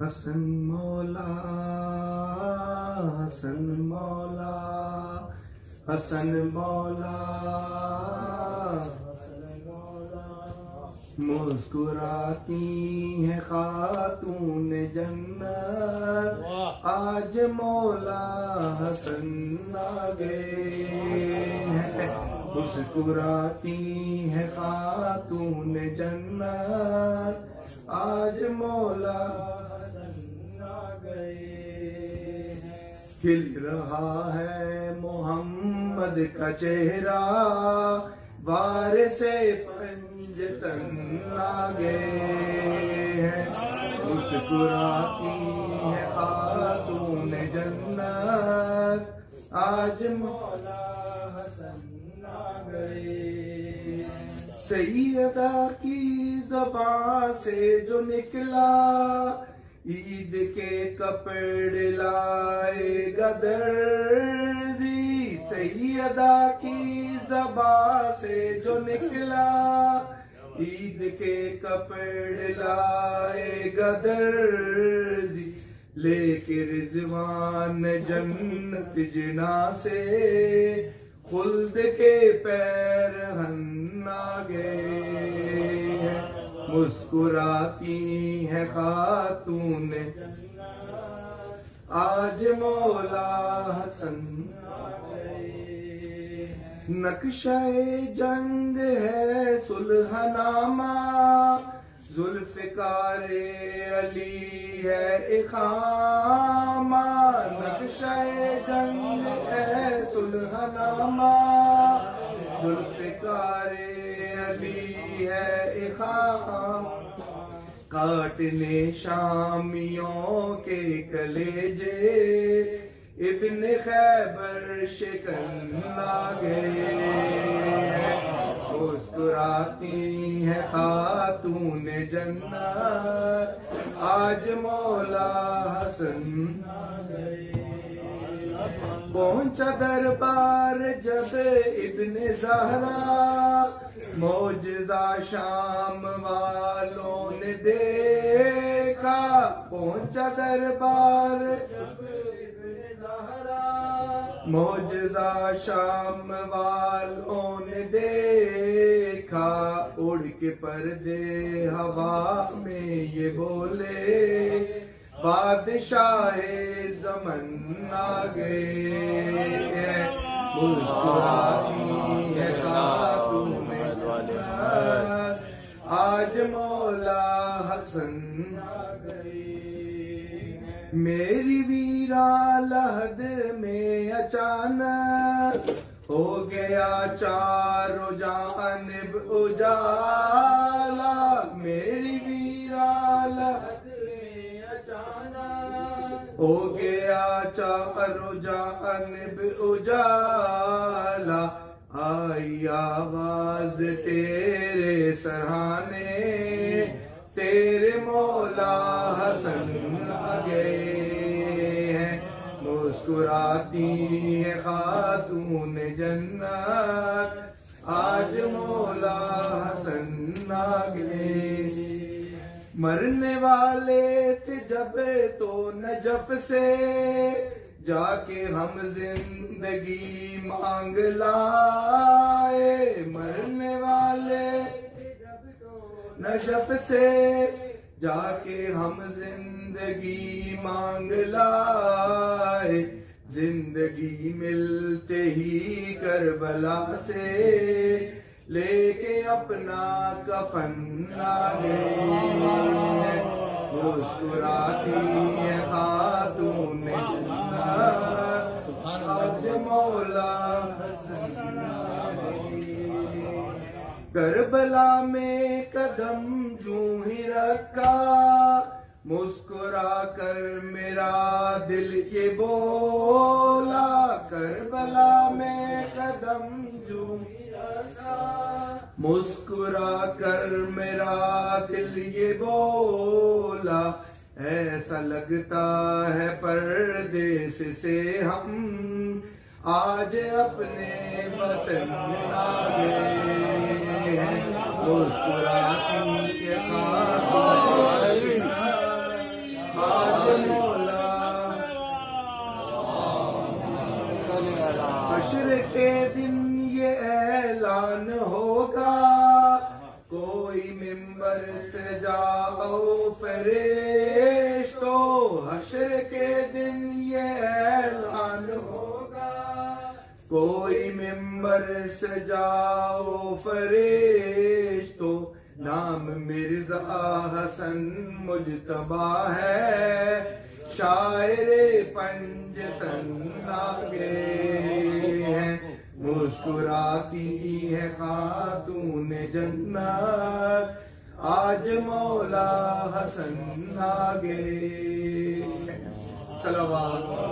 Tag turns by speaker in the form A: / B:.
A: حسن مولا حسن مولا حسن مولا مسکراتی ہیں خاتون جنت آج مولا حسن آ گئے ہیں مسکراتی ہیں خاتون جنت آج مولا حسن آ گئے ہیں کھل رہا ہے محمد کا چہرہ وارث پنجتن آ گئے ہیں مسکراتی ہے خاتون جنت آج مولا حسن آ گئے سیدہ کی زبان سے جو نکلا عید کے کپڑے لائے گا درزی سیدہ کی زبان سے جو نکلا عید کے کپڑے لائے گا درزی لے کے رضوان جنت جنا سے خلد کے پیر ہن آ گئے ہیں مسکراتی ہے خاتون آج مولا حسن آ گئے نقشہ جنگ ہے صلح نامہ ذوالفقار علی ہے اقامہ نقشہ جنگ ہے صلح نامہ ذوالفقار علی ہے اقامہ کاٹنے شامیوں کے کلیجے ابن خیبر شکن آ گئے مسکراتی ہے خاتون جنت آج مولا حسن آ گئے پہنچا دربار جب ابن زہرا معجزہ شام والوں نے دیکھا پہنچا دربار جب ابن زہرا معجزہ شام والوں نے دیکھا اڑ کے پردے ہوا میں یہ بولے بادشاہ زمن آ گئے مسکراتی ہے خاتون جنت آج مولا حسن آ گئے میری ویران لحد میں اچانک ہو گیا چاروں جانب اجالا میری ویران لحد میں اچانک ہو گیا چاروں جانب اجالا آئی آواز تیرے سرانے تیرے مولا حسن آ گئے ہیں مسکراتی ہے خاتون جنت آج مولا حسن آ گئے مرنے والے تھے جب تو نجف سے جا کے ہم زندگی مانگ لائے مرنے والے جب تو نجف سے جا کے ہم زندگی مانگ لائے زندگی ملتے ہی کربلا سے لے کے اپنا کفن آ گئے مسکراتی ہے خاتون جنت آج مولا حسن آ گئے کربلا میں قدم یوں ہی رکھا مسکرا کر میرا دل یہ بولا کربلا میں قدم یوں ہی رکھا مسکرا کر میرا دل یہ بولا ایسا لگتا ہے پردیس سے ہم آج اپنے وطن آ گئے ہیں مسکراتی کے خاتون ممبر سے جاؤ فرشتو، حشر کے دن یہ اعلان ہوگا، کوئی ممبر سے جاؤ فرشتو، نام مرزا حسن مجتبیٰ ہے، شاعر پنجتن آگے ہیں، مسکراتی ہے خاتون جنت، آج مولا حسن آگے. صلوات